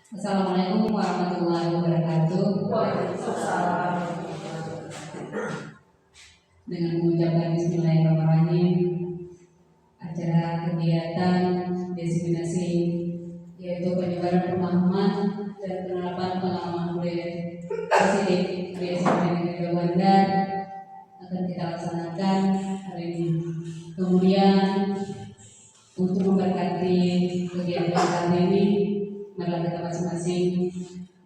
Assalamualaikum warahmatullahi wabarakatuh. Waalaikumsalam. Dengan mengucapkan Bismillahirrahmanirrahim, acara kegiatan desiminasi yaitu penyebaran pemahaman dan penerapan pengalaman budaya positif di SMP Negeri Bandar akan kita laksanakan hari ini. Kemudian untuk memberkati kegiatan kali ini, marilah kita masing-masing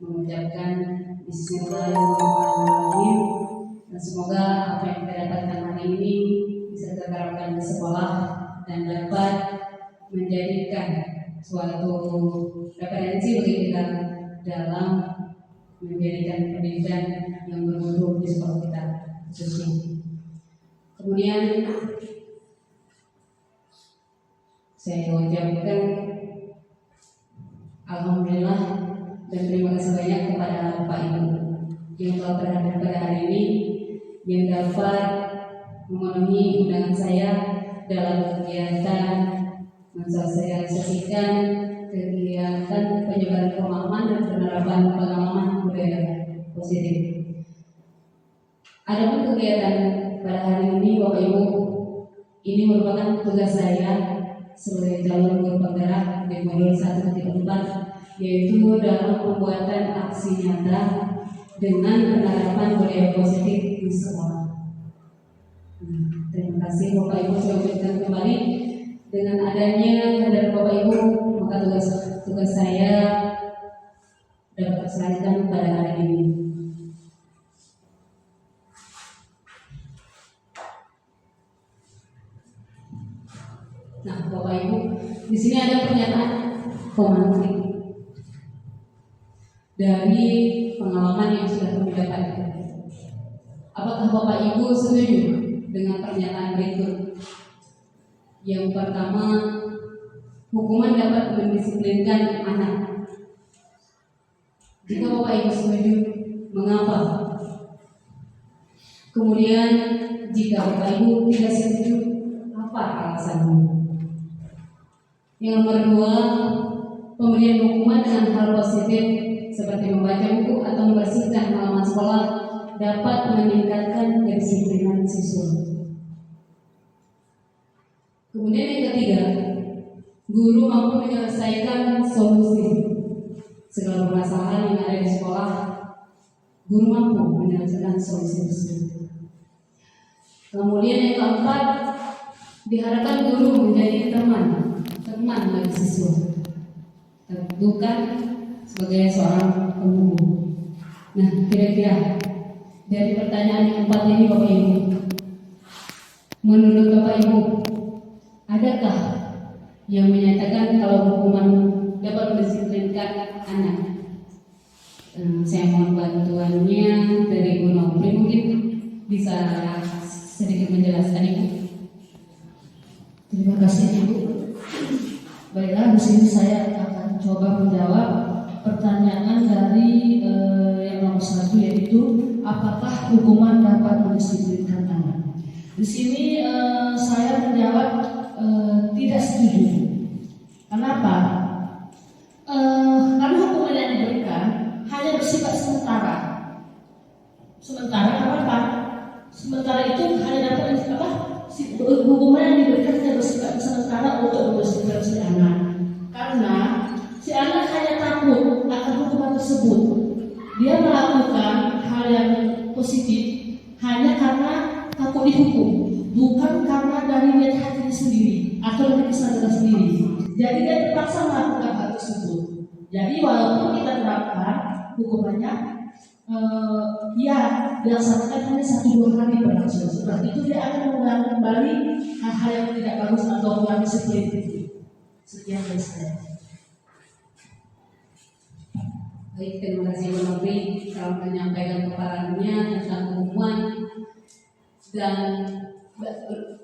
mengucapkan Bismillahirrahmanirrahim, dan semoga apa yang kita dapatkan hari ini bisa kita terapkan di sekolah dan dapat menjadikan suatu referensi bagi kita dalam menjadikan pendidikan yang bermutu di sekolah kita khususnya. Kemudian saya ucapkan Alhamdulillah dan terima kasih banyak kepada Bapak Ibu yang telah berhadir pada hari ini, yang dapat memenuhi undangan saya dalam kegiatan mensosialisasikan kegiatan penyebaran pemahaman dan penerapan pengalaman budaya positif. Adapun kegiatan pada hari ini, Bapak Ibu, ini merupakan tugas saya sebagai calon guru penggerak di modul 1.4, yaitu dalam pembuatan aksi nyata dengan penerapan budaya positif di sekolah. Terima kasih Bapak Ibu, saya ucapkan kembali dengan adanya dari Bapak Ibu, maka tugas saya dapat terselesaikan pada hari ini. Nah, Bapak Ibu, di sini ada pernyataan komandan dari pengalaman yang sudah kami dapatkan. Apakah Bapak Ibu setuju dengan pernyataan berikut? Yang pertama, hukuman dapat mendisiplinkan anak. Jika Bapak Ibu setuju, mengapa? Kemudian, jika Bapak Ibu tidak setuju, apa alasannya? Yang nomor 2, pemberian hukuman dengan hal positif seperti membaca buku atau membersihkan halaman sekolah dapat meningkatkan kedisiplinan siswa. Kemudian yang ketiga, guru mampu menyelesaikan solusi segala permasalahan yang ada di sekolah. Guru mampu menyelesaikan solusi tersebut. Kemudian yang keempat, diharapkan guru menjadi teman bagi siswa, bukan sebagai seorang pembunuh. Nah, kira-kira dari pertanyaan yang keempat ini, Bapak Ibu, menurut Bapak Ibu, adakah yang menyatakan kalau hukuman dapat mendisiplinkan anak? Saya mohon bantuannya dari Bu Nopri, mungkin bisa sedikit menjelaskan, Ibu. Terima kasih Ibu. Baiklah, di sini saya akan coba menjawab pertanyaan dari yang nomor 1, yaitu apakah hukuman dapat mendisiplinkan anak. Di sini saya menjawab tidak setuju. Kenapa? Karena hukuman yang diberikan hanya bersifat sementara. Sementara apa? Sementara itu hanya dapat hukuman yang diberikan hanya bersifat sementara untuk membersihkan si anak. Karena si anak hanya takut akan hukuman tersebut. Dia melakukan hal yang positif hanya karena takut dihukum, bukan karena dari niat hatinya sendiri atau dari kesadaran sendiri. Jadi dia terpaksa melakukan hal tersebut. Jadi walaupun kita terapkan hukumannya ya dilaksanakan hanya 1-2 hari berlangsung. Seperti itu dia akan mengulangi kembali hal-hal yang tidak bagus atau kurang disiplin. Sekian dari saya. Baik, terima kasih Bu Nopri telah menyampaikan paparannya tentang hukuman dan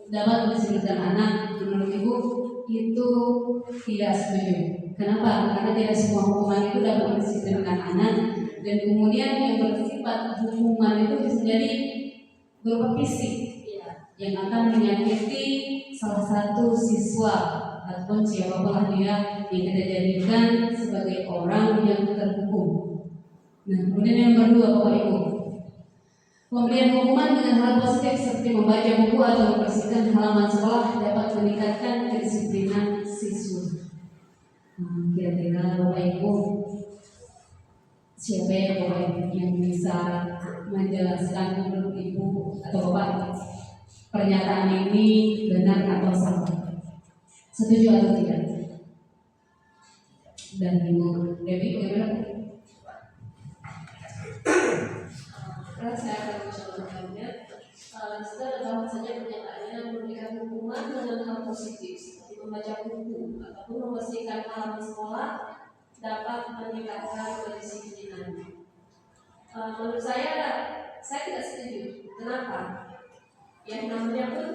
dapat mendisiplinkan anak. Menurut Ibu itu tidak setuju. Kenapa? Karena tidak semua hukuman itu dapat mendisiplinkan anak, dan kemudian yang bersifat hukuman itu bisa jadi berupa fisik yang akan menyakiti salah satu siswa ataupun siapapun dia yang kita jadikan sebagai orang yang terhukum. Nah, kemudian yang kedua, Bapak Ibu, pemberian hukuman dengan hal positif seperti membaca buku atau membersihkan halaman sekolah dapat meningkatkan kedisiplinan siswa. Kira-kira Bapak Ibu, siapa ya Bapak Ibu yang bisa menjelaskan menurut Ibu atau Bapak pernyataan ini benar atau salah? Setuju atau tidak? Dan Ibu Dewi bagaimana? Saya akan mencoba menjawabnya. Kita tahu saja pernyataannya memberikan hukuman dengan hal positif seperti membaca buku ataupun membersihkan halaman sekolah dapat meningkatkan kedisiplinan. Menurut saya tidak setuju. Kenapa? Yang namanya pun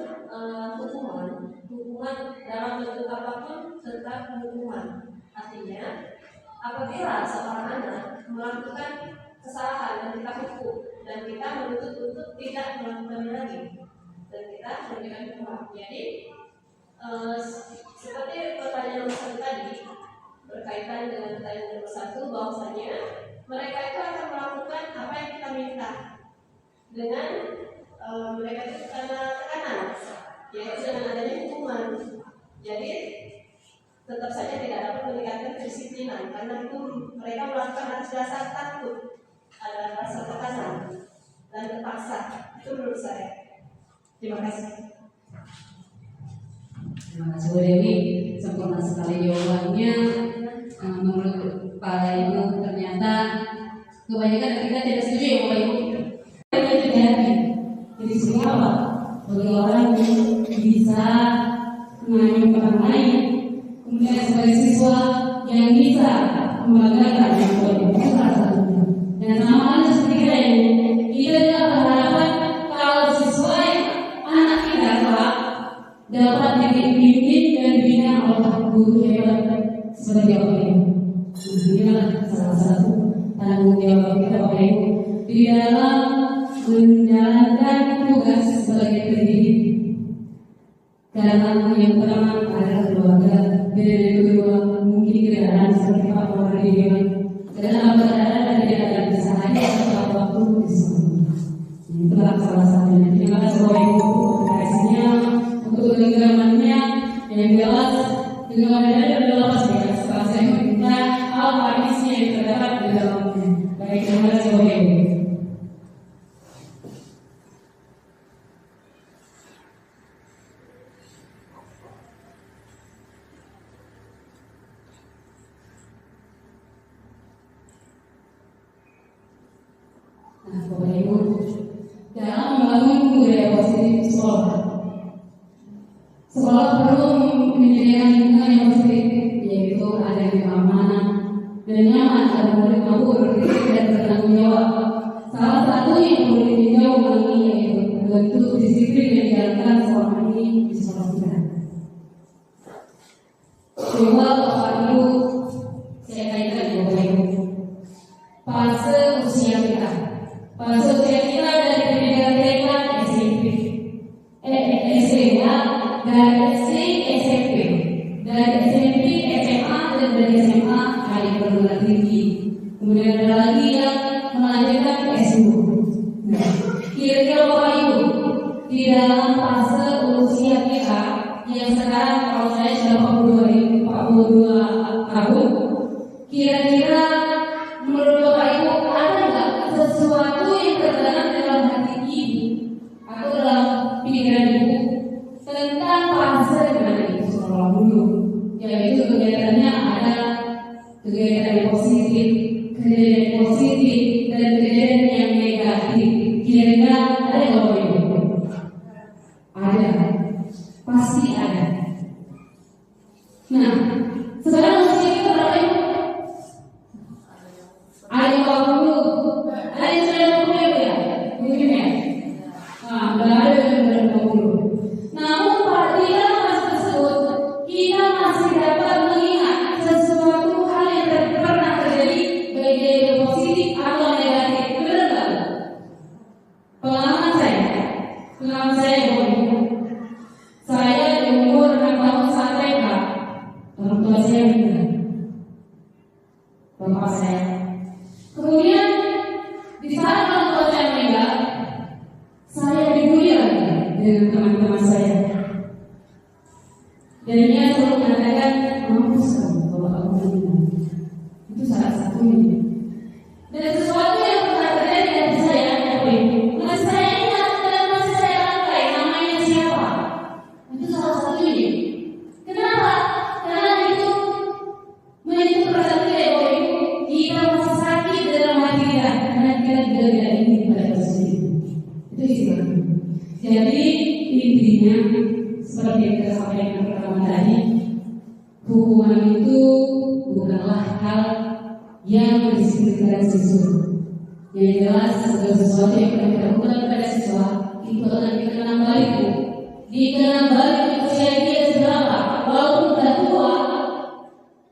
hukuman dalam bentuk apapun tetap hukuman. Artinya, apabila seorang anak melakukan kesalahan dan kita hukum dan kita menuntut untuk tidak melakukannya lagi dan kita memberikan hukuman. Jadi seperti pertanyaan nomor 1 tadi berkaitan dengan pertanyaan nomor 1 bahwasanya mereka itu akan melakukan apa yang kita minta dengan mereka itu karena tekanan, yaitu dengan adanya hukuman. Jadi tetap saja tidak dapat meningkatkan kedisiplinan karena itu mereka melakukan atas dasar takut, ada rasa tekanan dan terpaksa. Itu menurut saya. Terima kasih. Terima kasih Bu Dewi, sempurna sekali jawabannya. Menurut Pak Ibu ternyata kebanyakan kita tidak setuju ya Bapak Ibu. Jadi siapa? Bagi orang yang bisa mengayomi orang lain, kemudian sebagai siswa yang bisa membanggakan yang lain, itu salah satunya. Dan sama halnya seperti kita ini, kita juga berharapan kalau siswa anak kita kelak dapat dibimbing dan dibina oleh guru hebat seperti Bapak Ibu. Inilah salah satu tanggung jawab kita Bapak Ibu di dalam menjalankan tugas sebagai pendidik. Karena yang pertama adalah keluarga, dan yang kedua mungkin keadaan seperti Pak Polri bilang, dalam keadaan tidak ada kesalahan atau waktu di sekolah. Itulah salah satunya. Terima kasih Bapak Ibu untuk kasihnya, untuk kegemarannya yang jelas dengan adanya adalah pasti setelah saya meminta apa isi yang terdapat di dalamnya. Baik, terima kasih Bapak Ibu. Nah, Bapak Ibu, dalam membangun budaya positif sekolah perlu menyediakan lingkungan yang positif, yaitu ada keamanan dan nyaman agar murid mampu berpikir dan bertanggung jawab. Salah satu yang perlu ditinjau ulangi yaitu bentuk disiplin yang dijalankan selama ini di sekolah kita. Coba Bapak Ibu, saya kaitkan ya Bapak Ibu, fase usia kita. Fase usia kita dari pendidikan TK, SMP, SMA, dari SD, SMP, dari SMP, SMA, dan dari SMA ada perguruan tinggi. Kemudian ada lagi yang melanjutkan ke S2. Nah, kira-kira Bapak Ibu, di dalam fase usia kita yang sekarang kalau saya sudah 42 tahun, kira-kira menurut Bapak Ibu ada nggak sesuatu yang tertanam dalam hati ibu atau dalam pikiran ibu tentang fase dimana ibu sekolah dulu, yaitu kegiatannya ada kegiatan yang positif, kejadian yang positif dan kejadian yang negatif. Kira-kira ada nggak Bapak Ibu? Ada, pasti ada. Nah, sekarang usia kita berapa Ibu? Ada yang 40, ada yang 90 ya? Mungkin ya? Nah, nggak ada yang 90. Namun pada dalam fase tersebut, kita masih dapat mengingat sesuatu hal yang pernah terjadi, baik dari positif atau negatif. Benar nggak? Pengalaman saya saya di umur 6 tahun saat TK, orang tua saya meninggal, bapak saya. Kemudian di saat orang tua saya meninggal, saya dibully lagi dengan teman-teman saya. Dan dia selalu mengatakan, mampus kamu kalau aku meninggal. Itu salah satunya. Dan sesuatu yang pernah terjadi dengan saya, masih saya ingat dan masih saya rangkai namanya siapa. Itu salah satunya. Kenapa? Karena itu menyentuh perasaan kita bahwa kita masih sakit dalam hati kita karena kita juga tidak ingin pada kasus itu. Itu istilahnya. Jadi intinya seperti yang kita sampaikan pertama tadi, hukuman itu bukanlah hal yang mendisiplinkan siswa. Yang jelas segala sesuatu yang akan kita lakukan pada siswa itu akan dikenang balik. Dikenang balik usia dia seberapa, walaupun sudah tua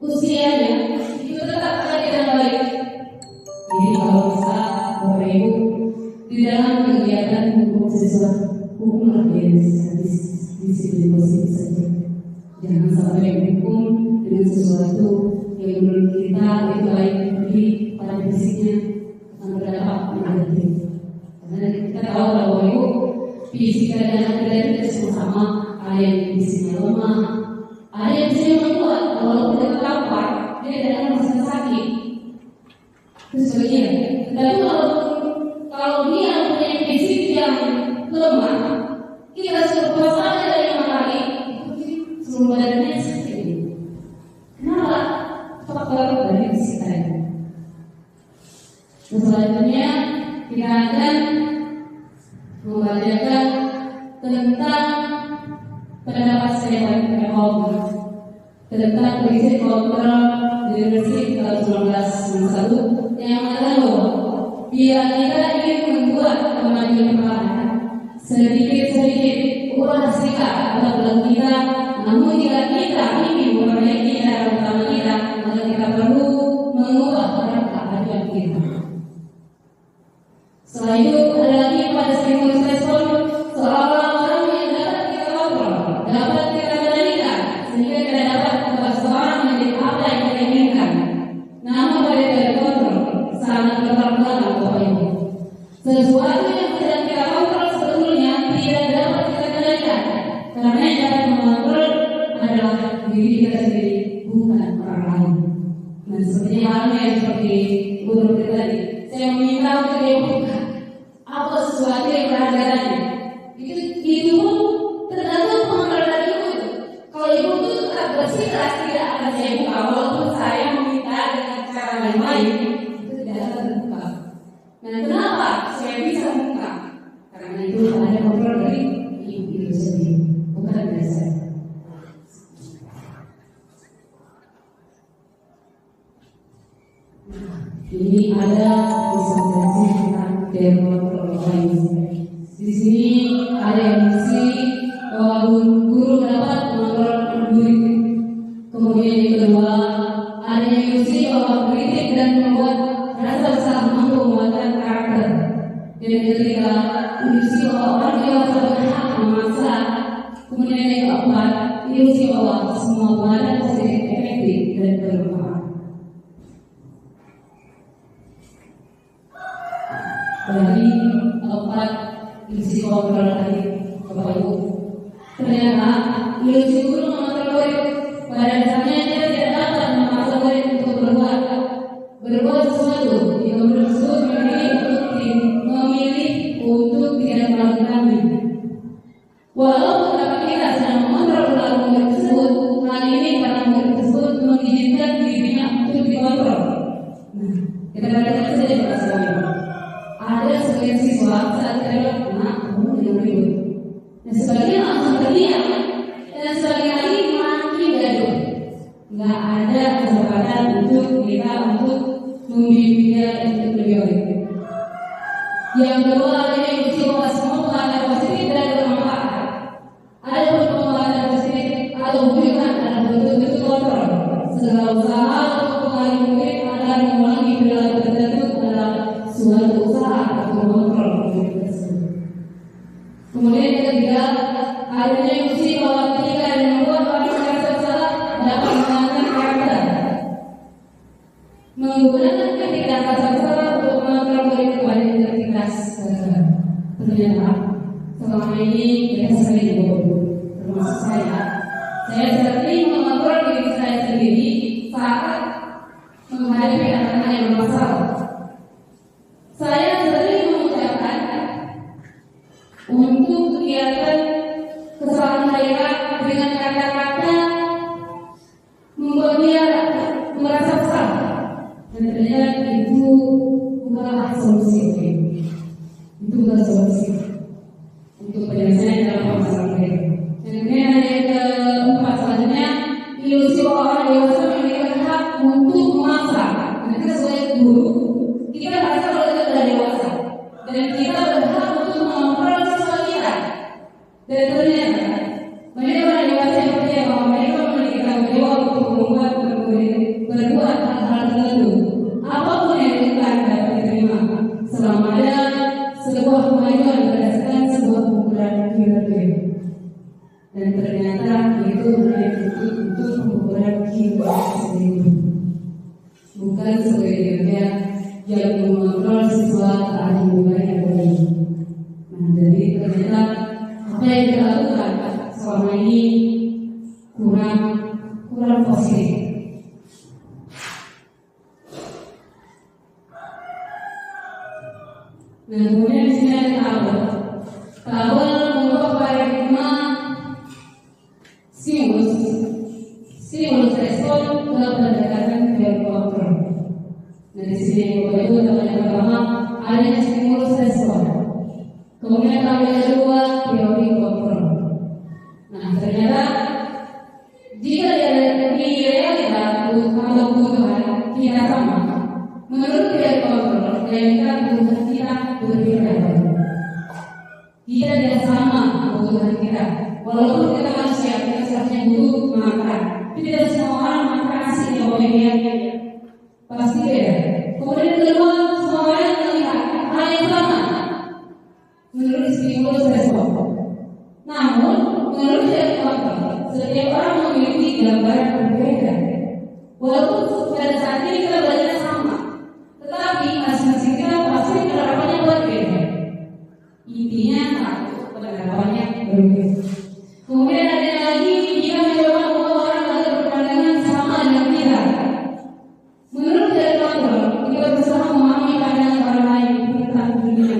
usianya itu tetap akan dikenang balik. Jadi kalau bisa Bapak Ibu di dalam kegiatan hukum siswa, hukumlah dia disiplin positif saja. Jangan sampai hukum dengan sesuatu yang menurut kita itu baik bagi pada fisiknya akan berdampak negatif. Karena kita tahu bahwa Ibu fisik dan kita itu sama. Ada yang fisiknya lemah, ada yang fisiknya kuat. Walaupun kita tertampar, dia tidak akan merasa sakit. Itu sebagainya. Tapi kalau dia punya fisik yang lemah, kita sudah puasa dari 5 kali, seluruh badannya sakit. Kenapa? Faktor dari fisik tadi. Selanjutnya kita akan membacakan tentang pendapat saya tentang prinsip kontrol leadership tahun 1991 yang mengatakan bahwa bila kita ingin membuat kemajuan perlahan, sedikit-sedikit ubah sikap atau perilaku kita. Namun jika kita ingin memperbaiki cara utama kita, maka kita perlu mengubah cara keadaan kita. Setelah itu ada lagi pada stimulus respon seolah orang yang dapat kita kontrol, dapat kita kendalikan, sehingga kita dapat membuat seorang menjadi apa yang kita inginkan. Namun pada tidak kontrol sangat keterbelakangan Bapak Ibu. Sesuatu yang sedang kita kontrol sebetulnya tidak dapat kita kendalikan, karena yang dapat mengontrol adalah diri kita sendiri, bukan orang lain. Nah, seperti halnya seperti guru kita tadi, saya meminta untuk dibuka apa sesuatu yang berharga tadi. Itu pun tergantung pengontrol dari ibu itu. Kalau ibu itu tetap bersikeras tidak akan saya buka, walaupun saya meminta dengan cara lain-lain, itu tidak akan terbuka. Nah, kenapa saya bisa buka? Karena itu ada kontrol dari ibu itu sendiri, bukan dari saya. Ini ada disertasi tentang demokrasi. Di sini ada yang misi bahwa guru dapat mengontrol murid. Kemudian yang kedua ada yang misi bahwa kritik dan membuat rasa bersalah mampu menguatkan karakter. Dan yang ketiga misi bahwa orang dewasa berhak memaksa. Kemudian yang keempat misi bahwa semua badan positif efektif dan bermanfaat. Dari keempat ilusi kontrol tadi Bapak Ibu, ternyata ilusi guru mengontrol murid. Pada dasarnya dia tidak dapat memaksa murid untuk berbuat sesuatu jika murid tersebut memilih untuk tidak melakukannya. Walaupun dapat kita sedang mengontrol perilaku murid tersebut, hal ini karena murid tersebut mengizinkan dirinya untuk dikontrol. Nah, kita perhatikan saja perasaan. Ada sebagian siswa saat kita bilang, kamu dengan ribut. Dan sebagian langsung terdiam, dan sebagian lagi makin gaduh. Nggak ada kesempatan untuk kita untuk membimbing dia untuk lebih baik. Yang kedua ada yang bahwa semua pengajaran positif dan bermanfaat. Ada pengajaran positif atau bukan ada bentuk-bentuk kontrol. Segala usaha untuk pengajaran murid agar mengulangi perilaku tertentu adalah suatu usaha atau mengontrol murid tersebut. Kemudian yang ketiga, adanya ilusi bahwa ketika ada membuat orang merasa bersalah dapat mengangkat Saya sering mengontrol diri saya sendiri saat menghadapi anak-anak yang bermasalah. Saya sering mengucapkan untuk kegiatan kesalahan mereka dengan kata-kata membuat dia merasa bersalah, dan ternyata itu bukanlah solusi. Itu bukan solusi untuk penyelesaian dalam masalah mereka. Dan kemudian ada yang keempat selanjutnya, ilusi bahwa orang dewasa memiliki hak untuk memaksa. Dan kita sebagai guru, kita merasa kalau kita sudah dewasa dan kita berhak untuk mengontrol siswa kita. Dan ternyata mereka orang dewasa yang percaya bahwa mereka memiliki tanggung jawab untuk berbuat hal-hal tertentu. Apapun yang dilakukan dapat diterima selama ada sebuah kemajuan berdasarkan sebuah ukuran kinerja. Dan ternyata itu hanya untuk ukuran kinerja sendiri, bukan sebagai yang mengontrol siswa ke arah yang baik. Nah, jadi ternyata apa yang kita lakukan selama ini kurang positif. Nah, kemudian di sini ada tabel mengubah paradigma stimulus respon ke pendekatan teori kontrol. Nah, di sini itu yang pertama adanya stimulus respon. Kemudian tabel yang kedua teori kontrol. Nah, ternyata jika di realita atau kebutuhan kita sama, menurut teori kontrol realita kebutuhan kita berbeda. Kita tidak sama kebutuhan kita. Walaupun kita manusia, kita seharusnya butuh makan. Tapi tidak semua orang makan nasi yang boleh pasti beda. Kemudian kedua, semua orang melihat hal yang sama menurut stimulus respon. Namun, menurut teori kontrol, setiap orang memiliki gambaran berbeda. Walaupun pada saat ini kita belajar sama, tetapi masing-masing kita pasti penerapannya berbeda. Intinya satu, penerapannya berbeda. Kemudian ada lagi, jika mencoba membawa orang agar berpandangan sama dengan kita. Menurut teori kontrol, kita berusaha memahami pandangan orang lain tentang dunia.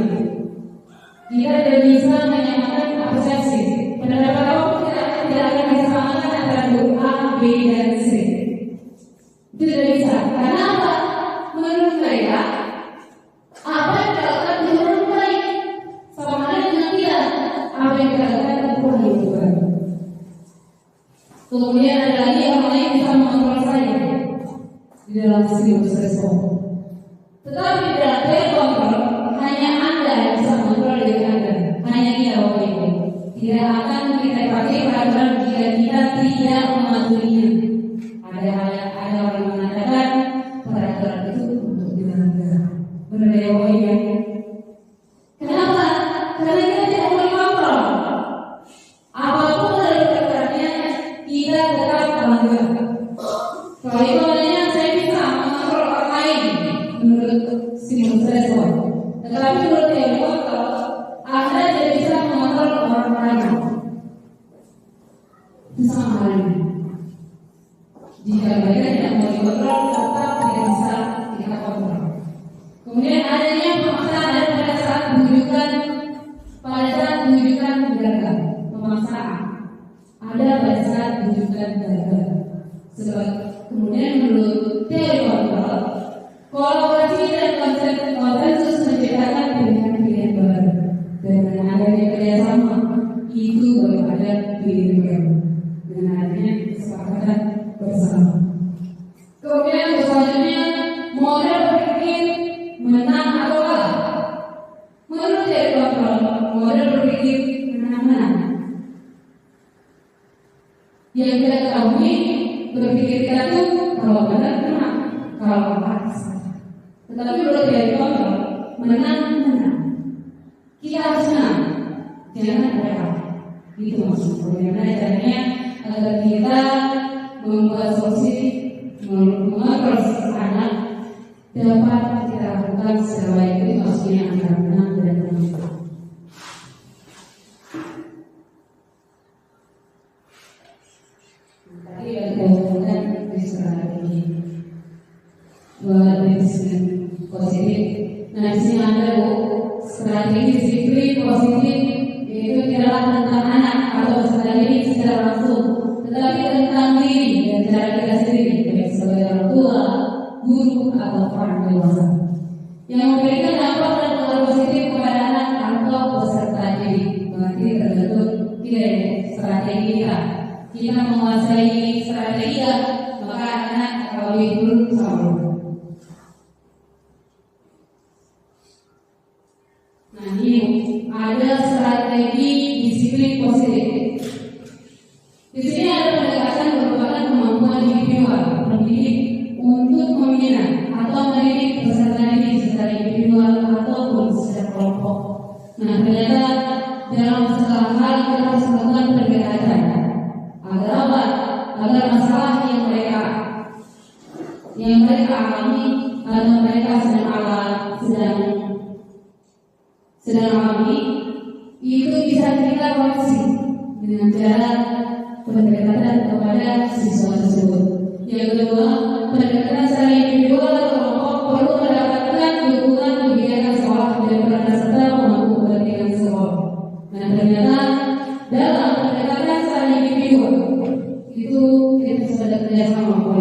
Kita tidak bisa menyamakan persepsi. Pendapat apapun tidak akan disamakan antara A, B, dan C. Itu tidak bisa. Karena apa? Menurut mereka, apa yang kita lakukan itu lebih baik. Sama dengan kita, apa yang kita lakukan itu lebih baik. Kemudian ada lagi orang lain bisa mengontrol saya di dalam stimulus respon. Tetapi di dalam teori kontrol, hanya Anda yang bisa mengontrol diri Anda. Hanya kita Bapak Ibu. Tidak akan kita pakai peraturan jika kita tidak mematuhinya. Ada orang mengatakan peraturan itu untuk dilanggar. Benar ya Bapak Ibu? Kenapa? Karena kita tidak boleh kontrol. Apapun dari peraturannya kita tetap melanggar. Kalau itu adanya saya bisa mengontrol orang lain menurut stimulus respon. Tetapi menurut teori kontrol, Anda tidak bisa mengontrol orang lain. Itu sama halnya. Jika mereka tidak mau dikontrol, tetap tidak bisa kita kontrol. Kemudian adanya pemaksaan pada saat menunjukkan gagal. Pemaksaan ada pada saat menunjukkan gagal. Kemudian menurut teori kontrol, kolaborasi dan konsensus menciptakan pilihan-pilihan baru. Dengan adanya kerjasama itu baru ada pilihan baru. Dengan adanya kesepakatan bersama. Kemudian selanjutnya model berpikir menang atau kalah. Menurut teori kontrol, model berpikir menang-menang. Yang kita ketahui berpikir kita tuh kalau benar menang, kalau kalah salah. Tetapi menurut teori kontrol menang. Kita harus menang, jangan ada kalah. Itu maksudnya. Bagaimana caranya agar kita membuat solusi mengontrol anak dapat kita lakukan secara baik. Itu maksudnya antara menang dan menang. didahulukan di strategi berdisiplin positif. Nah, di sini ada strategi disiplin positif, yaitu tidaklah tentang anak atau peserta didik secara langsung, tetapi tentang diri dan cara kita sendiri, baik sebagai orang tua, guru atau orang dewasa, yang memberikan dampak dan pengaruh positif kepada anak atau peserta didik. Berarti tergantung strategi kita. Kita menguasai strategi, maka anak kalau itu sama. Nah, ini ada strategi disiplin positif. Di sini ada pendekatan merupakan kemampuan individual pendidik untuk membina atau mendidik peserta didik secara individual ataupun secara kelompok. Nah, ternyata dalam segala hal kita harus melakukan pendekatan agar apa? Agar masalah yang mereka alami atau mereka sedang alami itu bisa kita koreksi dengan cara pendekatan kepada siswa tersebut. Yang kedua, pendekatan secara individual atau kelompok perlu mendapatkan dukungan kebijakan sekolah dan peran serta pemangku kepentingan sekolah. Nah, ternyata dalam pendekatan secara individual itu kita sudah kerjasama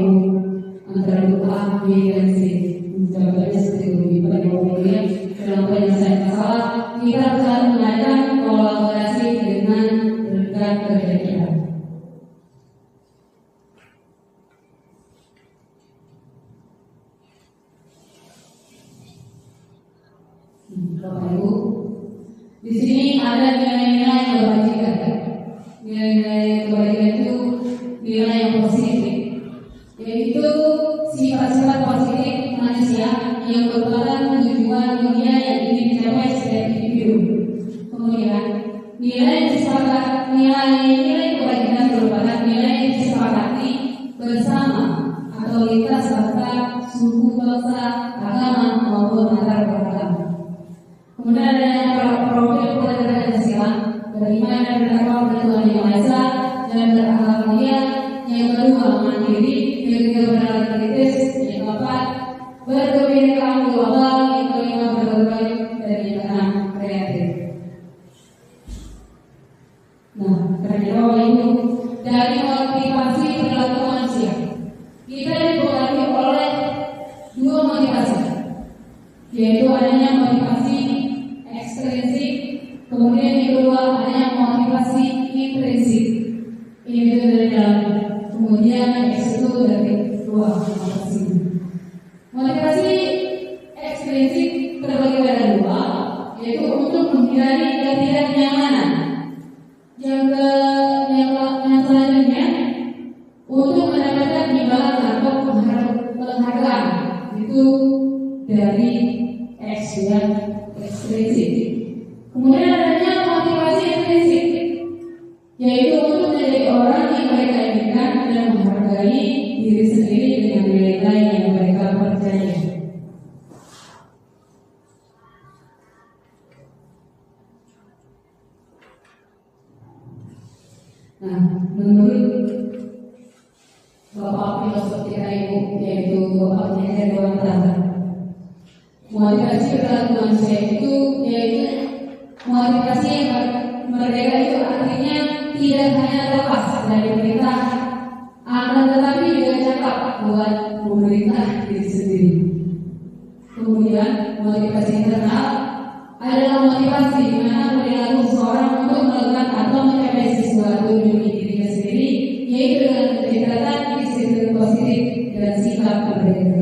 antara A, B, dan C. Jawabannya seperti itu. Kemudian dalam penyelesaian masalah kita harus mengadakan kolaborasi dengan rekan kerja kita. Bapak Ibu, di sini ada nilai-nilai kebajikan. Nilai-nilai kebajikan itu nilai yang positif, yaitu sifat-sifat positif manusia yang merupakan tujuan dunia yang ingin dicapai setiap individu. Kemudian nilai kebajikan merupakan nilai yang disepakati bersama atau lintas bangsa, suku, bangsa, agama maupun antar beragama. Kemudian ada profil Pancasila, beriman dan bertakwa kepada Tuhan Yang Maha Esa dan berakhlak mulia. Yang kedua, mandiri. Yang ketiga, bernalar kritis. Yang keempat, berkebinekaan global. Yang kelima, berbagai. Dan yang keenam, kreatif. Nah, ternyata itu dari motivasi perilaku manusia, kita dipengaruhi oleh dua motivasi, yaitu adanya motivasi ekstrinsik, kemudian yang kedua adanya motivasi intrinsik. Ini itu dari dalam, kemudian itu dari luar motivasi. Motivasi ekstrinsik terbagi pada dua, yaitu untuk menghindari ketidaknyamanan. Yang selanjutnya untuk mendapatkan imbalan atau penghargaan, itu dari ekstrinsik. Kemudian adanya motivasi intrinsik, yaitu untuk menjadi orang yang mereka inginkan dan menghargai diri sendiri dengan nilai-nilai yang mereka percaya. Nah, menurut Bapak filosof kita Ibu, yaitu Bapak Nyender Dewantara, motivasi perilaku manusia itu yaitu motivasi yang merdeka itu artinya tidak hanya lepas dari perintah, akan tetapi juga cakap buat memerintah diri sendiri. Kemudian motivasi internal adalah motivasi di mana perilaku seseorang untuk melakukan atau mencapai sesuatu demi dirinya sendiri, yaitu dengan kecerdasan, disiplin positif dan sikap berbeda.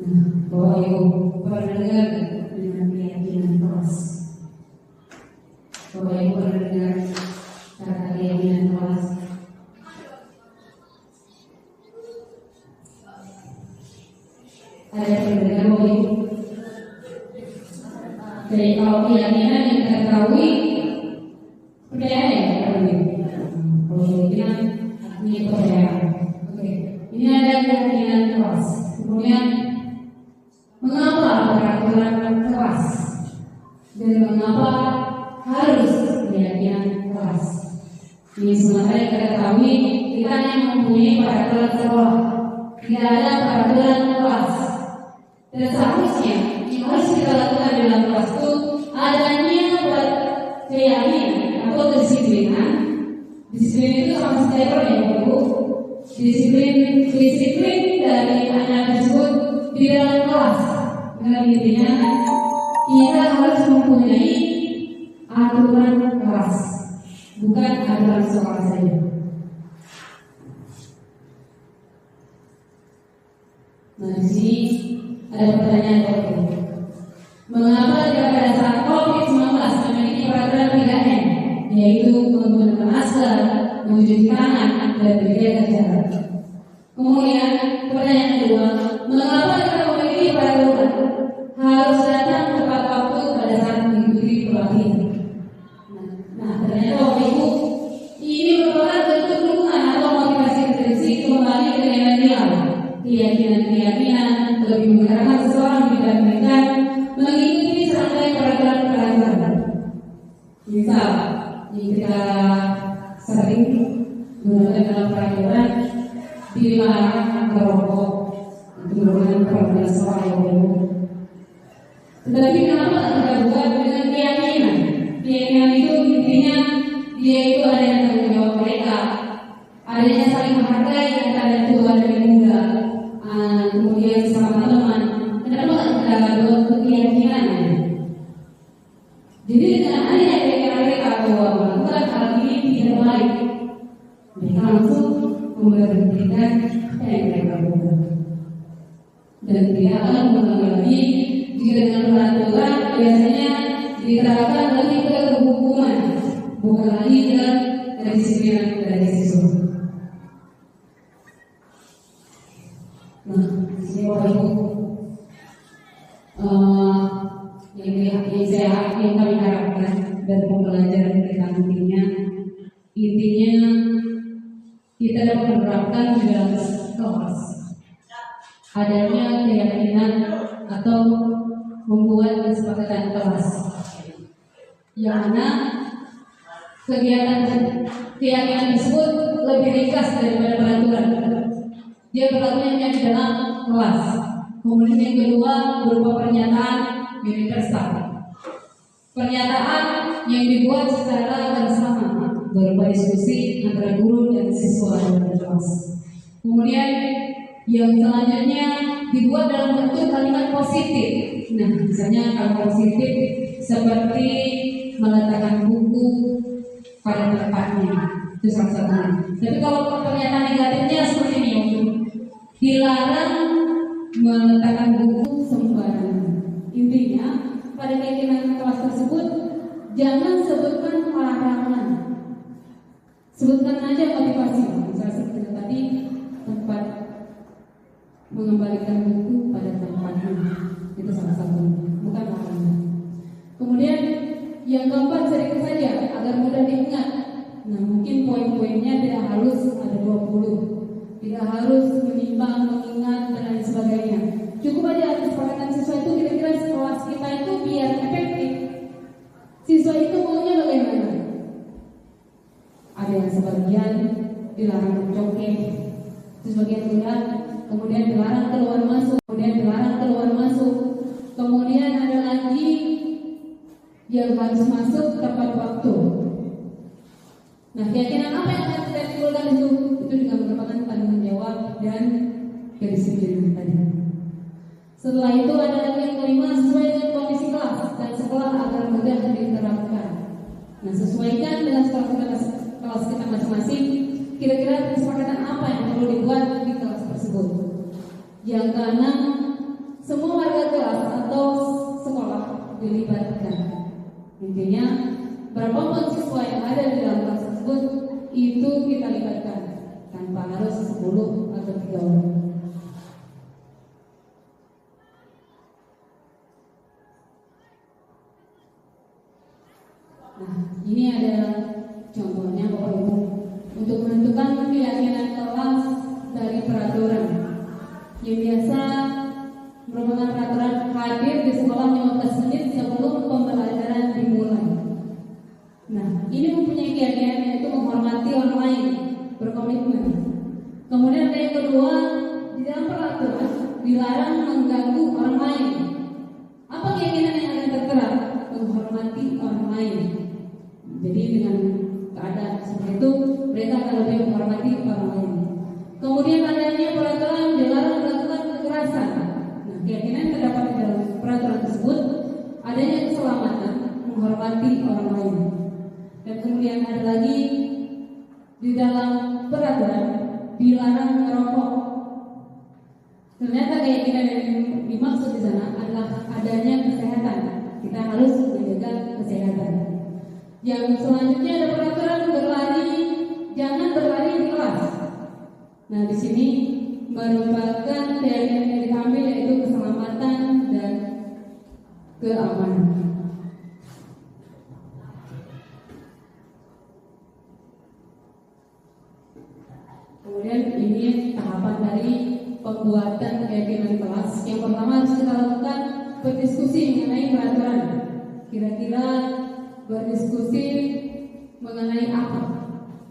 Nah, Bapak Ibu pernah dengar dengan keyakinan keras? Bapak Ibu pernah dengar kata keyakinan keras? Ada yang mendengar Bapak Ibu? Jadi kalau keyakinan yang kita ketahui, percaya ya Bapak Ibu? Kalau keyakinan artinya percaya. Oke, ini ada keyakinan keras. Kemudian mengapa peraturan keras dan mengapa harus keyakinan keras? Ini sementara yang kita ketahui, kita yang mempunyai peraturan sekolah, tidak ada peraturan kelas. Dan seharusnya yang harus kita lakukan dalam kelas itu adanya keyakinan atau kedisiplinan. Disiplin itu sama saja ya Bu. Disiplin dari anak tersebut di dalam kelas. Dengan intinya kita harus mempunyai aturan kelas, bukan aturan sekolah saja. Nah, di sini ada pertanyaan lagi. Mengapa pada saat COVID-19 memiliki peraturan 3M, yaitu menggunakan masker, mencuci tangan, dan menjaga jarak? Kemudian pertanyaan kedua, mengapa kita memiliki peraturan harus datang tepat waktu pada saat mengikuti pelatihan? Nah, ternyata Bapak Ibu, ini merupakan bentuk dukungan atau motivasi intrinsik kembali ke nilai-nilai, keyakinan-keyakinan, lebih menggerakkan seseorang dibandingkan mengikuti serangkaian peraturan-peraturan. Misal, jika sering menggunakan dalam peraturan dilarang merokok, itu merupakan peraturan sekolah yang baru. Tetapi kenapa kita buat dengan keyakinan? Keyakinan itu intinya dia itu ada yang tanggung jawab mereka, adanya saling menghargai antara tua dan muda, kemudian sama teman. Kenapa kita buat keyakinan? Jadi dengan adanya keyakinan mereka bahwa melakukan hal ini tidak baik, mereka langsung memberhentikan apa yang mereka buat. Dan tidak akan mengulangi lagi. Jika dengan peraturan biasanya diterapkan lagi ke hukuman, bukan lagi ke kedisiplinan dari siswa. Nah, ini Bapak Ibu, yang kami harapkan dari pembelajaran kita nantinya, intinya kita dapat menerapkan di dalam kelas adanya keyakinan atau membuat kesepakatan kelas yang mana keyakinan tersebut lebih ringkas daripada peraturan. Dia berlakunya hanya di dalam kelas. Kemudian yang kedua berupa pernyataan universal, pernyataan yang dibuat secara bersama berupa diskusi antara guru dan siswa dalam kelas. Kemudian yang selanjutnya dibuat dalam bentuk kalimat positif. Nah, misalnya kalimat positif seperti meletakkan buku pada tempatnya, itu salah satunya. Tapi kalau pernyataan negatifnya seperti ini, dilarang meletakkan buku sembarangan. Intinya pada keyakinan kelas tersebut jangan sebutkan larangan, sebutkan aja motivasi. Misalnya seperti tadi, tempat mengembalikan buku pada tempatnya, itu salah satu, bukan larangan. Kemudian yang keempat, sedikit saja agar mudah diingat. Nah, mungkin poin-poinnya tidak harus ada 20, tidak harus menimbang, mengingat dan lain sebagainya. Cukup aja kesepakatan siswa itu kira-kira kelas kita itu biar efektif. Siswa itu maunya bagaimana? Ada yang sebagian dilarang berjoget, sebagian tidak. Kemudian dilarang keluar masuk, kemudian ada lagi yang harus masuk tepat waktu. Nah, keyakinan apa yang akan kita timbulkan itu juga merupakan tanggung jawab dan kedisiplinan tadi. Setelah itu ada lagi yang kelima, sesuai dengan kondisi kelas dan sekolah agar mudah diterapkan. Nah, sesuaikan dengan kelas kita masing-masing. Kira-kira kesepakatan apa yang perlu dibuat di kelas tersebut. Yang keenam, semua warga kelas atau sekolah dilibatkan. Intinya, berapapun siswa yang ada di dalam kelas tersebut itu kita libatkan, tanpa harus 10 atau 3 orang. Nah, ini ada contohnya Bapak Ibu untuk menentukan keyakinan kelas dari peraturan yang biasa merupakan peraturan hadir di sekolah 15 menit sebelum pembelajaran dimulai. Nah, ini mempunyai keyakinan yaitu menghormati komitmen. Kemudian yang kedua, di dalam peraturan dilarang mengganggu orang lain. Apa keyakinan yang akan tertera? Menghormati orang lain. Jadi dengan keadaan seperti itu, mereka akan lebih menghormati orang lain. Kemudian adanya peraturan dilarang melakukan kekerasan. Nah, keyakinan yang terdapat di dalam peraturan tersebut adanya keselamatan, menghormati orang lain. Dan kemudian ada lagi di dalam peraturan dilarang merokok. Ternyata keyakinan yang dimaksud di sana adalah adanya kesehatan. Kita harus menjaga kesehatan. Yang selanjutnya ada peraturan jangan berlari di kelas. Nah, di sini merupakan keyakinan yang diambil yaitu keselamatan dan keamanan. Kemudian ini tahapan dari pembuatan keyakinan kelas. Yang pertama harus kita lakukan berdiskusi mengenai peraturan. Kira-kira berdiskusi mengenai apa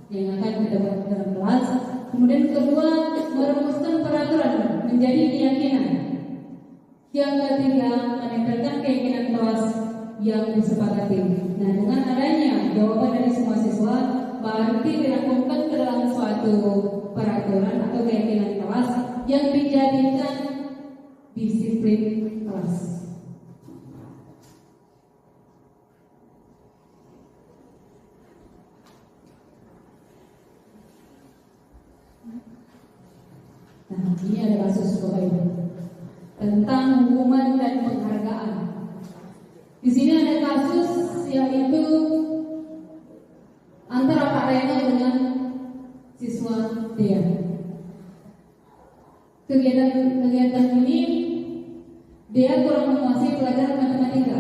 yang akan kita buat dalam kelas. Kemudian kedua, merumuskan peraturan menjadi keyakinan. Yang ketiga, menempelkan keyakinan kelas yang disepakati. Nah, dengan adanya jawaban dari semua siswa, berarti dirangkumkan ke dalam suatu peraturan atau keyakinan kelas yang dijadikan disiplin kelas. Nah, ini ada kasus Bapak Ibu tentang hukuman dan penghargaan. Di sini ada kasus yaitu antara Pak Reno dengan siswa dia. Kegiatan ini dia kurang menguasai pelajaran matematika,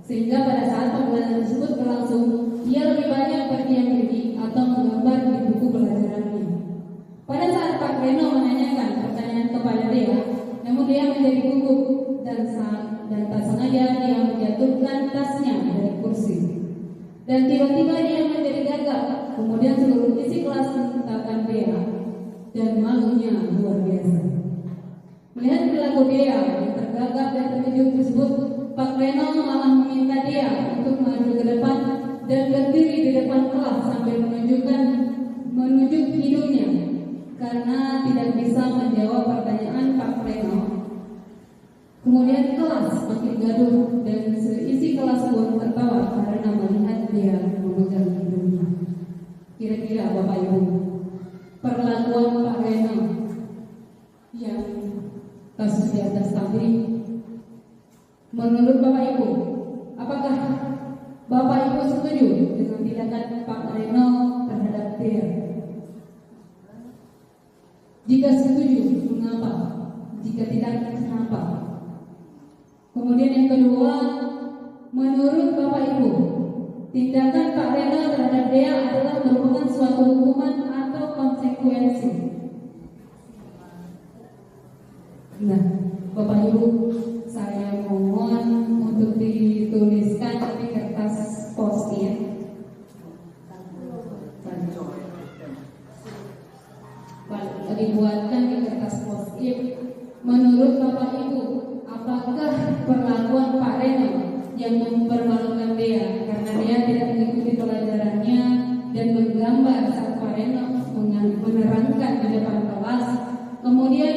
sehingga pada saat pembelajaran tersebut berlangsung, ia lebih banyak berdiam diri atau menggambar di buku pelajarannya. Pada saat Pak Reno menanyakan pertanyaan kepada dia, namun dia menjadi gugup dan tak sengaja dia menjatuhkan tasnya dari kursi. Dan tiba-tiba dia menjadi gagap. Kemudian seluruh isi kelas menentangkan dia, dan malunya luar biasa. Melihat perilaku dia yang tergagap dan terkejut tersebut, Pak Reno malah meminta dia untuk maju ke depan dan berdiri di depan kelas sambil menunjuk hidungnya karena tidak bisa menjawab pertanyaan Pak Reno. Kemudian kelas makin gaduh dan seisi kelas pun tertawa karena melihat dia memegang hidungnya. Kira-kira Bapak Ibu, perlakuan Pak Reno yang kasus di atas tadi, menurut Bapak Ibu, apakah Bapak Ibu setuju dengan tindakan Pak Reno terhadap dia? Jika setuju, mengapa? Jika tidak, kenapa? Kemudian yang kedua, menurut Bapak Ibu, tindakan Pak Reno terhadap dia adalah merupakan suatu hukuman atau konsekuensi. Nah, Bapak Ibu, saya mohon untuk dituliskan di kertas post-it. Dibuatkan di kertas post-it. Menurut Bapak Ibu, apakah perlakuan Pak Reno yang mempermalukan dia karena dia tidak mengikuti pelajarannya dan menggambar saat Pak Reno menerangkan di depan kelas, kemudian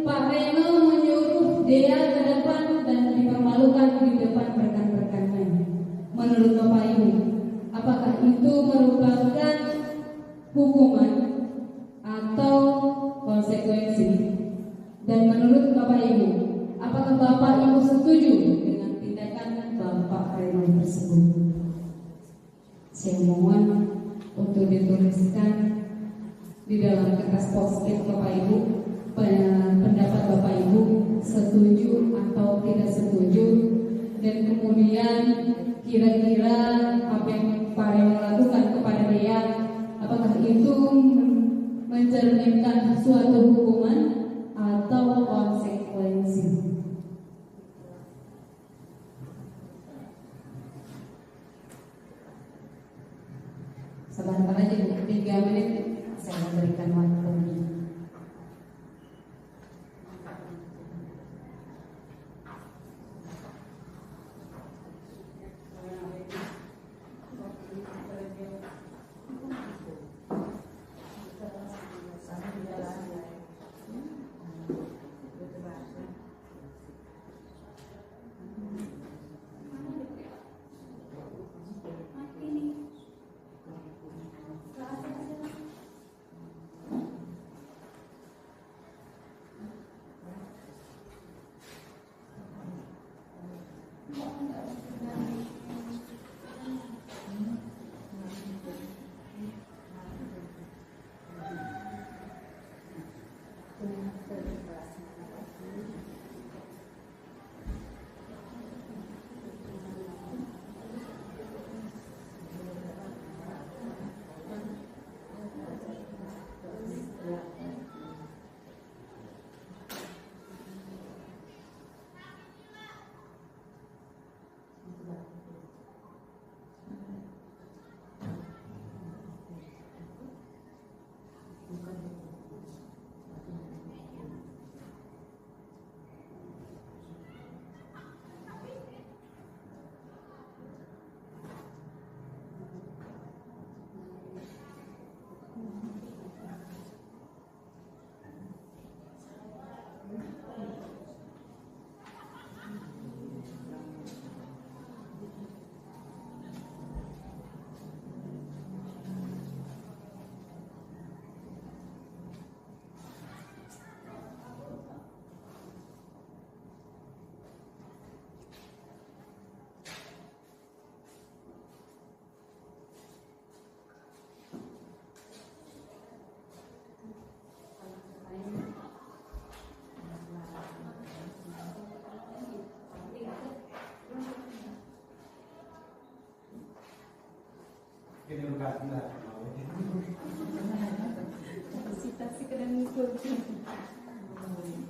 Pak Reno menyuruh dia ke depan dan dipermalukan di depan rekan-rekannya? Menurut Bapak Ibu, apakah itu merupakan hukuman atau konsekuensi? Dan menurut Bapak Ibu, apakah Bapak Ibu setuju dengan tindakan Bapak Reno tersebut? Saya mohon untuk dituliskan di dalam kertas post-it Bapak Ibu pendapat Bapak Ibu, setuju atau tidak setuju, dan kemudian kira-kira apa yang Pak Reno lakukan kepada dia, apakah itu mencerminkan suatu hukuman atau konsekuensi? Sebentar aja, 3 menit saya berikan waktu.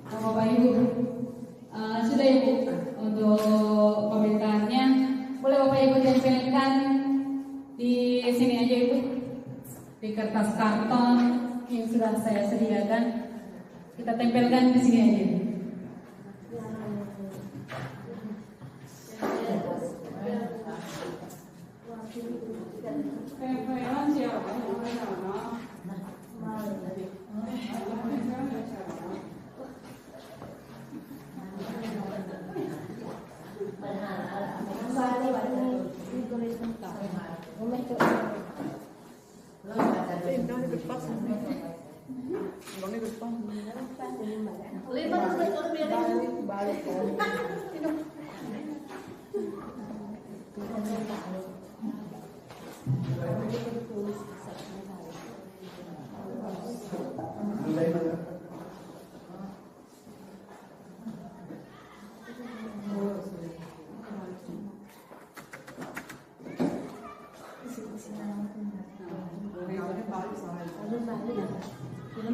Bapak Ibu, sudah Ibu untuk pemerintahannya. Boleh Bapak Ibu tempelkan di sini aja Ibu, di kertas karton yang sudah saya sediakan. Kita tempelkan di sini aja.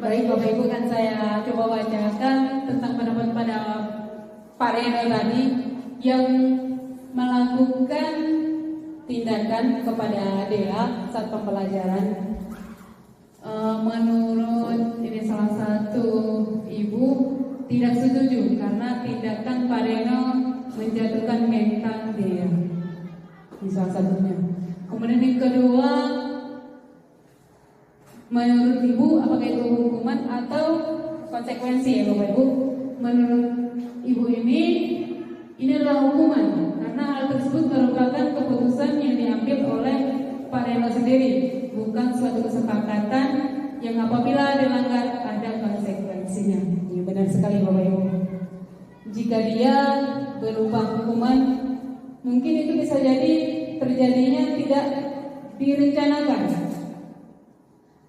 Baik Bapak Ibu, kan saya coba bacakan tentang pendapat pada Pak Reno tadi yang melakukan tindakan kepada Dea saat pembelajaran. Menurut ini salah satu ibu tidak setuju karena tindakan Pak Reno menjatuhkan mental Dea. Ini salah satunya. Kemudian yang kedua, menurut Ibu apakah itu hukuman atau konsekuensi ya Bapak Ibu? Menurut Ibu ini adalah hukuman karena hal tersebut merupakan keputusan yang diambil oleh Pak Reno sendiri, bukan suatu kesepakatan yang apabila dilanggar ada konsekuensinya. Ya, benar sekali Bapak Ibu. Jika dia berupa hukuman, mungkin itu bisa jadi terjadinya tidak direncanakan.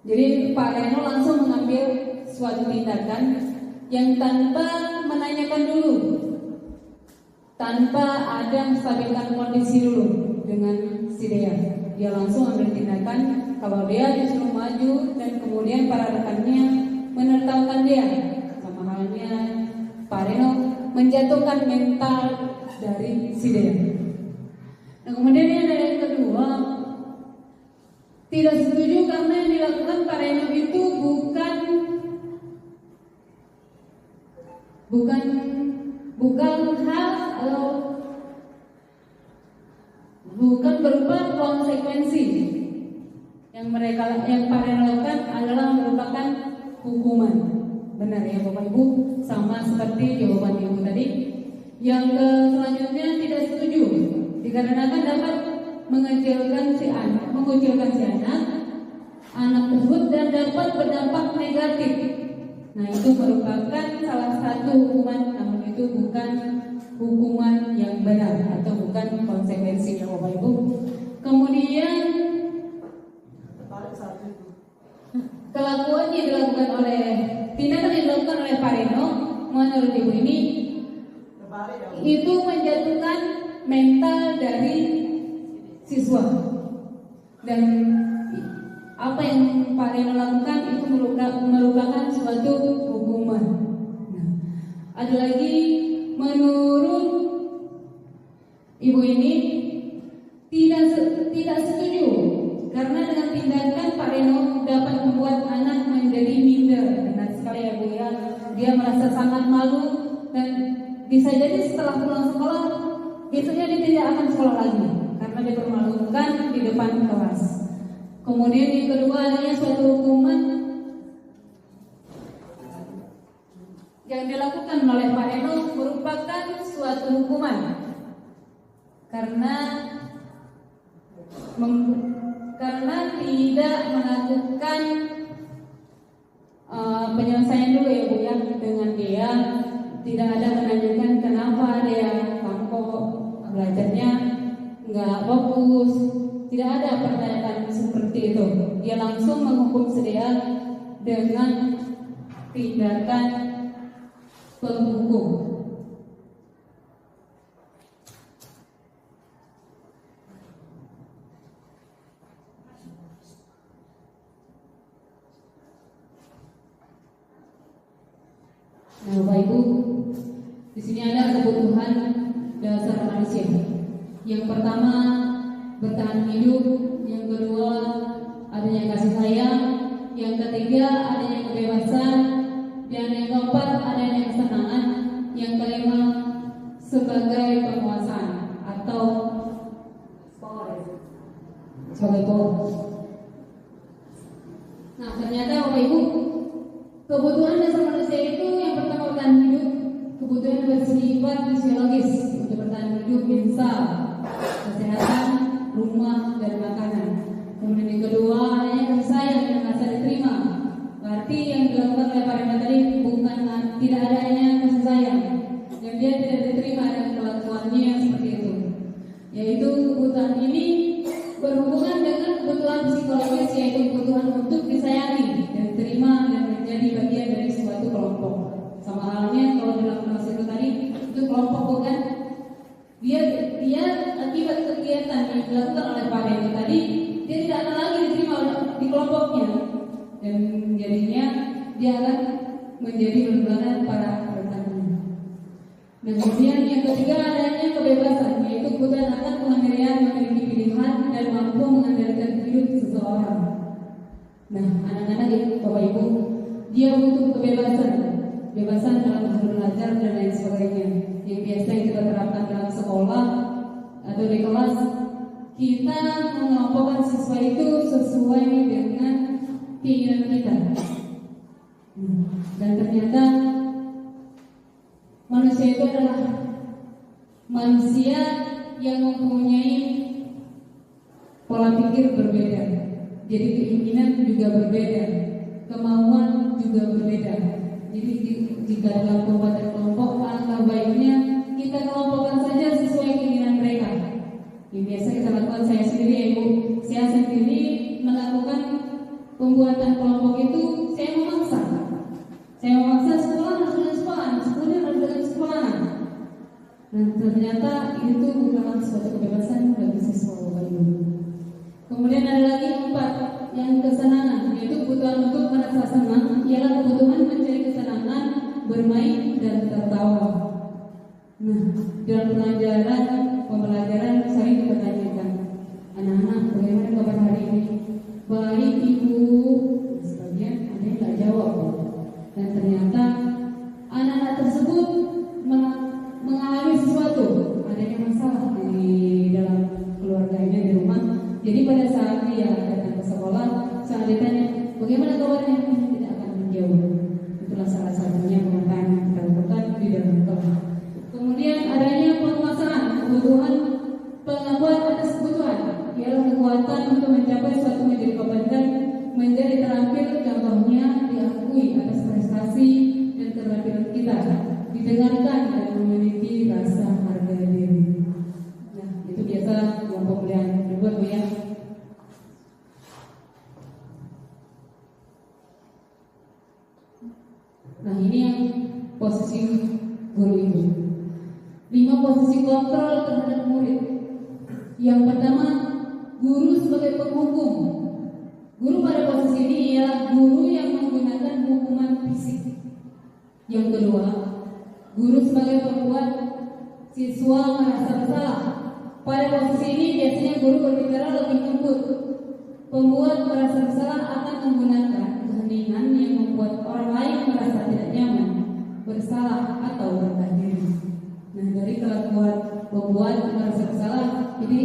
Jadi Pak Reno langsung mengambil suatu tindakan yang tanpa menanyakan dulu, tanpa ada menstabilkan kondisi dulu dengan si Dea. Dia langsung ambil tindakan. Kalau dia disuruh maju dan kemudian para rekannya menertawakan dia, sama halnya Pak Reno menjatuhkan mental dari si Dea. Nah kemudian yang kedua, Tidak setuju karena yang dilakukan Pak Reno itu bukan hal atau bukan berupa konsekuensi. Yang Pak Reno lakukan adalah merupakan hukuman. Benar ya Bapak Ibu, sama seperti jawaban Ibu tadi. Yang selanjutnya tidak setuju dikarenakan dapat mengucilkan si anak tersebut dan dapat berdampak negatif. Nah, itu merupakan salah satu hukuman, namun itu bukan hukuman yang benar atau bukan konsekuensi ya Bapak Ibu. Kemudian kelakuan yang dilakukan oleh tindakan yang dilakukan oleh Pak Reno menurut Ibu ini itu menjatuhkan mental dari siswa, dan apa yang Pak Reno lakukan itu merupakan suatu hukuman. Nah, ada lagi menurut Ibu ini tidak setuju karena dengan tindakan Pak Reno dapat membuat anak menjadi minder. Benar sekali ya Bu ya, dia merasa sangat malu dan bisa jadi setelah pulang sekolah besoknya dia tidak akan sekolah lagi karena dipermalukan di depan kelas. Kemudian yang kedua adanya suatu hukuman yang dilakukan oleh Pak Reno merupakan suatu hukuman karena tidak melakukan penyelesaian dulu ya Bu ya dengan dia, tidak ada menanyakan kenapa dia belajarnya nggak fokus, tidak ada pertanyaan seperti itu. Dia langsung menghukum dia dengan tindakan penghukum. Nah, Bapak Ibu, di sini ada kebutuhan dasar manusia. Yang pertama bertahan hidup, yang kedua adanya kasih sayang, yang ketiga adanya kebebasan, dan yang keempat adanya kesenangan, yang kelima sebagai penguasaan atau sebagai power. Nah, ternyata Bapak Ibu, kebutuhan dasar manusia itu yang pertama bertahan hidup, kebutuhan bersifat fisiologis untuk bertahan hidup, misal kesehatan, rumah, dan makanan. Kemudian yang kedua adanya kasih sayang yang bisa diterima. Berarti yang dilakukan oleh Pak Reno tadi bukan tidak adanya kasih sayang, yang dia tidak diterima dengan kelakuannya seperti itu. Yaitu kebutuhan ini berhubungan dengan kebutuhan psikologis, yaitu kebutuhan untuk disayangi dan diterima dan menjadi bagian dari suatu kelompok. Sama halnya kalau dalam proses itu tadi itu kelompok bukan dia akibat kegiatan yang dilakukan oleh Pak Reno tadi, dia tidak akan lagi diterima di kelompoknya dan jadinya dia akan menjadi berbelakang para rekannya. Dan kemudian yang ketiga adanya kebebasan, yaitu kebutuhan akan kemandirian, memiliki pilihan dan mampu mengendalikan hidup seseorang. Nah, anak-anak Bapak Ibu, dia butuh kebebasan dalam belajar dan lain sebagainya. Yang biasa kita terapkan dalam sekolah atau di kelas, kita mengelompokkan siswa itu sesuai dengan keinginan kita. Dan ternyata manusia itu adalah manusia yang mempunyai pola pikir berbeda. Jadi keinginan juga berbeda, kemauan juga berbeda. Jadi jika dalam pembuatan kelompok, alangkah baiknya kita kelompokkan saja sesuai keinginan mereka. Yang biasa kita lakukan, saya sendiri melakukan pembuatan kelompok itu, saya memaksa sekolah harus dengan sekolah, sekolah. Dan ternyata itu bukan suatu kebebasan bagi siswa Bapak Ibu. Kemudian ada lagi 4 yang kesenangan, yaitu kebutuhan untuk merasa senang, ialah kebutuhan mencari kesenangan, bermain dan tertawa. Nah, dalam pembelajaran sering dipertanyakan, anak-anak bagaimana kabar hari ini? baik ibu. Sebagian ada yang nggak jawab, dan ternyata anak-anak tersebut mengalami sesuatu, adanya masalah di dalam keluarganya di rumah. Jadi pada saat dia datang ke sekolah, saat ditanya bagaimana kabarnya, dia tidak akan menjawab. Itulah salah satunya pemetaan yang kita lakukan di dalam kelas. Kemudian adanya penguasaan kebutuhan, pengakuan atas kebutuhan, ialah kekuatan untuk mencapai suatu menjadi kompeten, menjadi terampil, contohnya diakui atas prestasi dan keterampilan kita, didengarkan dan memiliki rasa harga diri. Nah, itu biasa dalam pembelajaran dibuat Bu ya. Nah, ini yang posisi guru itu. 5 posisi kontrol terhadap murid. Yang pertama, guru sebagai penghukum. Guru pada posisi ini ialah guru yang menggunakan hukuman fisik. Yang kedua, guru sebagai pembuat siswa merasa bersalah. Pada posisi ini biasanya guru berbicara lebih lembut. Pembuat merasa bersalah akan menggunakan keheningan yang membuat orang lain merasa tidak nyaman, bersalah atau berkata diri. Nah, dari kelakuan pembuat merasa bersalah, jadi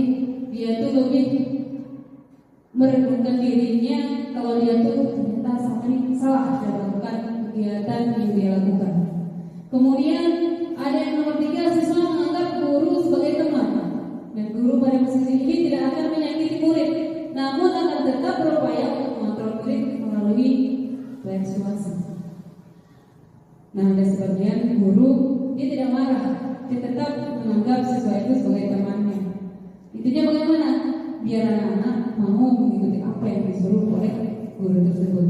dia tuh lebih merenungkan dirinya kalau dia tuh ternyata sama ini salah dalam melakukan kegiatan yang dia lakukan. Kemudian ada yang nomor 3, siswa menganggap guru sebagai teman, dan guru pada posisi ini tidak akan menyakiti murid, namun akan tetap berupaya untuk mengontrol murid melalui persuasi. Nah, ada sebagian guru dia tidak marah, dia tetap menganggap siswa itu sebagai temannya. Intinya bagaimana? Biar anak-anak mau mengikuti apa yang disuruh oleh guru tersebut.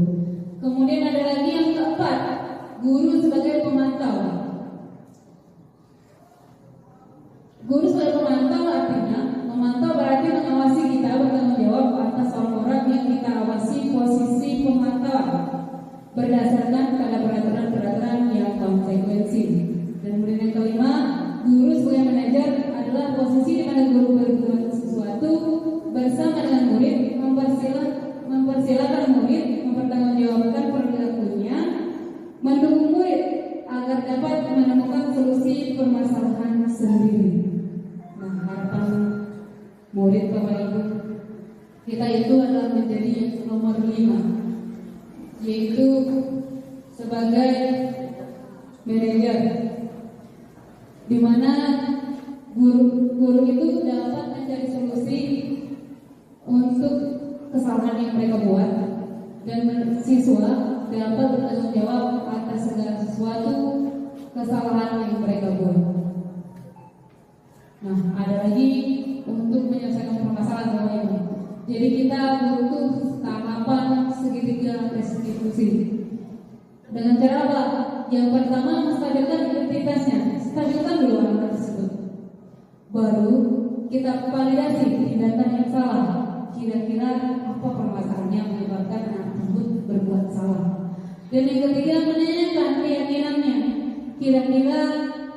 Kemudian ada lagi yang keempat, guru sebagai pemantau. Guru sebagai pemantau artinya memantau berarti mengawasi kita, bertanggung jawab atas orang-orang yang kita awasi, posisi pemantau berdasarkan pada peraturan-peraturan yang konsekuensi. Dan kemudian yang kelima, guru sebagai manajer adalah posisi di mana guru berbuat sesuatu bersama dengan murid, mempersilahkan murid mempertanggungjawabkan perilakunya, mendukung murid agar dapat menemukan solusi permasalahan sendiri. Nah, harapan murid Bapak Ibu kita itu adalah menjadi yang nomor 5, yaitu sebagai manajer, di mana guru itu dapat mencari solusi untuk kesalahan yang mereka buat, dan siswa dapat bertanggung jawab atas segala sesuatu kesalahan yang mereka buat. Nah, ada lagi untuk menyelesaikan permasalahan Bapak Ibu. Jadi kita butuh tahapan segitiga restitusi. Dengan cara apa? Yang pertama, menstabilkan identitasnya, stabilkan dulu anak tersebut. Baru kita validasi tindakan yang salah. Kira-kira apa permasalahannya yang menyebabkan anak tersebut berbuat salah. Dan yang ketiga, menanyakan keyakinannya. Kira-kira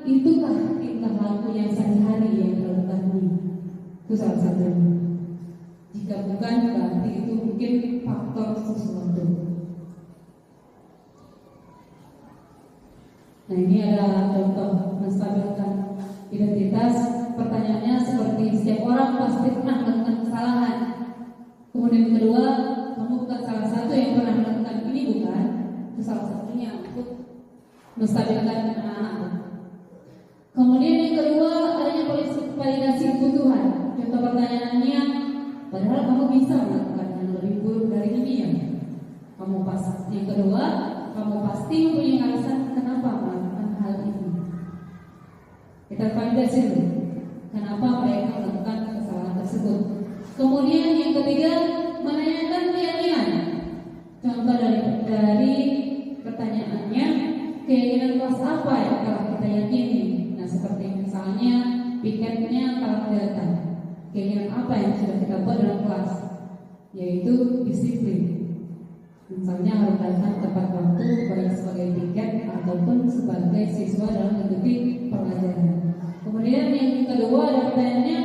itukah tingkah laku yang sehari-hari yang dilakukan ini? Itu salah satunya. Jika bukan, berarti itu mungkin faktor sesuatu. Nah, ini ada contoh menstabilkan identitas. Pertanyaannya seperti, setiap orang pasti pernah melakukan kesalahan. Kemudian kedua, kamu bukan salah satu yang pernah melakukan ini, bukan? Itu salah satunya untuk menstabilkan anak-anak. Kemudian yang kedua, adanya validasi kebutuhan. Contoh pertanyaannya, padahal kamu bisa melakukan yang lebih buruk dari ini ya. Kamu pas. Yang kedua, kamu pasti mempunyai alasan kenapa melakukan hal ini. Kita validasi dulu kenapa mereka melakukan kesalahan tersebut. Kemudian yang ketiga, menanyakan keyakinan. Contoh dari pertanyaannya, keyakinan kelas apa yang telah kita yakini. Nah, seperti misalnya piketnya kalau datang, keyakinan apa yang sudah kita buat dalam kelas, yaitu disiplin. Misalnya harus datang tepat waktu, baik sebagai piket ataupun sebagai siswa dalam mengikuti pelajaran. Kemudian yang kedua ada pertanyaannya,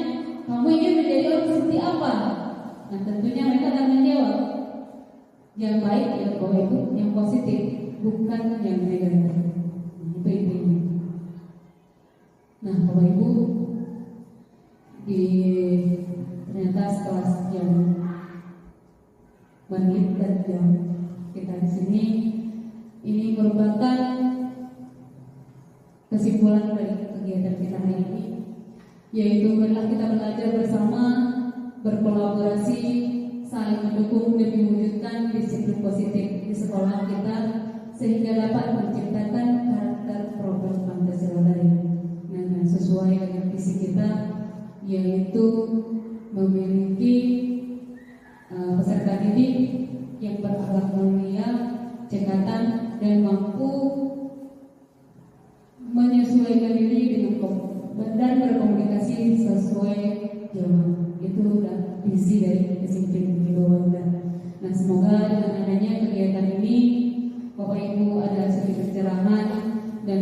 kamu ingin menjadi orang seperti apa? Nah, tentunya mereka akan menjawab, yang baik ya Bapak Ibu, yang positif, bukan yang negatif. Itu intinya. Nah Bapak Ibu, ternyata setelah sekian menit dan jam kita di sini, ini merupakan kesimpulan dari kegiatan kita hari ini, yaitu adalah kita belajar bersama, berkolaborasi, saling mendukung demi mewujudkan disiplin positif di sekolah kita sehingga dapat menciptakan karakter program Pancasila tadi. Nah, sesuai dengan visi kita, yaitu memiliki peserta didik yang berakhlak mulia, cekatan, dan mampu menyesuaikan diri dan berkomunikasi sesuai zaman. Itu udah visi dari disiplin di bawah. Nah, semoga dengan adanya kegiatan ini Bapak Ibu ada sedikit pencerahan dan